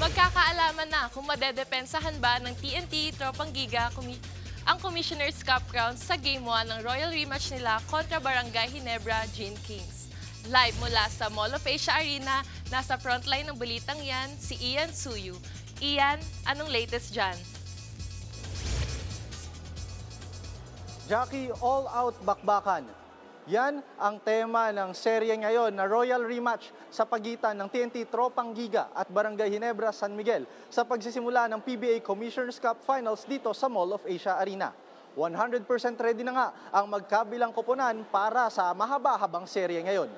Magkakaalaman na kung madedepensahan ba ng TNT Tropang Giga ang Commissioner's Cup crown sa Game 1 ng Royal Rematch nila kontra Barangay Ginebra Gin Kings. Live mula sa Mall of Asia Arena, nasa frontline ng balitang yan si Ian Suyu. Ian, anong latest dyan? Jackie, all-out bakbakan. Yan ang tema ng serye ngayon na Royal Rematch sa pagitan ng TNT Tropang Giga at Barangay Ginebra San Miguel sa pagsisimula ng PBA Commissioner's Cup Finals dito sa Mall of Asia Arena. 100% ready na nga ang magkabilang koponan para sa mahaba-habang serye ngayon.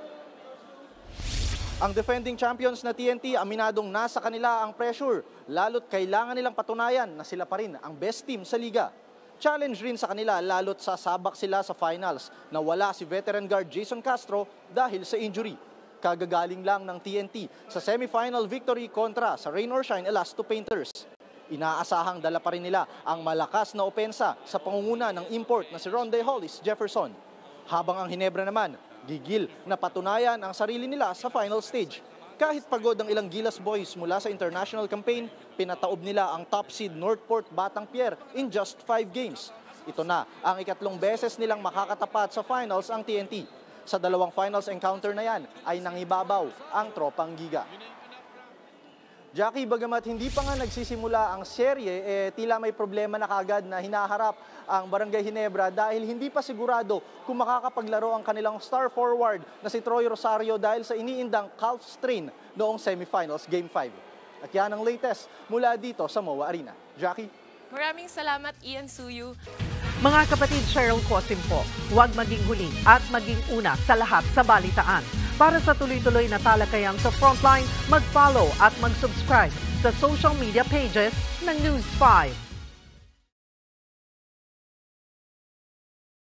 Ang defending champions na TNT, aminadong nasa kanila ang pressure, lalo't kailangan nilang patunayan na sila pa rin ang best team sa liga. Challenge rin sa kanila lalo't sasabak sila sa finals na wala si veteran guard Jason Castro dahil sa injury. Kagagaling lang ng TNT sa semifinal victory kontra sa Rain or Shine Elasto Painters. Inaasahang dala pa rin nila ang malakas na opensa sa pangunguna ng import na si Ronde Hollis Jefferson. Habang ang Ginebra naman, gigil na patunayan ang sarili nila sa final stage. Kahit pagod ang ilang Gilas boys mula sa international campaign, pinataob nila ang top seed Northport Batang Pier in just 5 games. Ito na ang ikatlong beses nilang makakatapat sa finals ang TNT. Sa dalawang finals encounter na yan ay nangibabaw ang Tropang Giga. Jackie, bagamat hindi pa nga nagsisimula ang serye, tila may problema na kagad na hinaharap ang Barangay Ginebra dahil hindi pa sigurado kung makakapaglaro ang kanilang star forward na si Troy Rosario dahil sa iniindang calf strain noong semifinals Game 5. At yan ang latest mula dito sa MOA Arena. Jackie? Maraming salamat, Ian Suyu. Mga kapatid, Cheryl Cosim po, huwag maging huli at maging una sa lahat sa balitaan. Para sa tuloy-tuloy na talakayan sa Frontline, mag-follow at mag-subscribe sa social media pages ng News 5.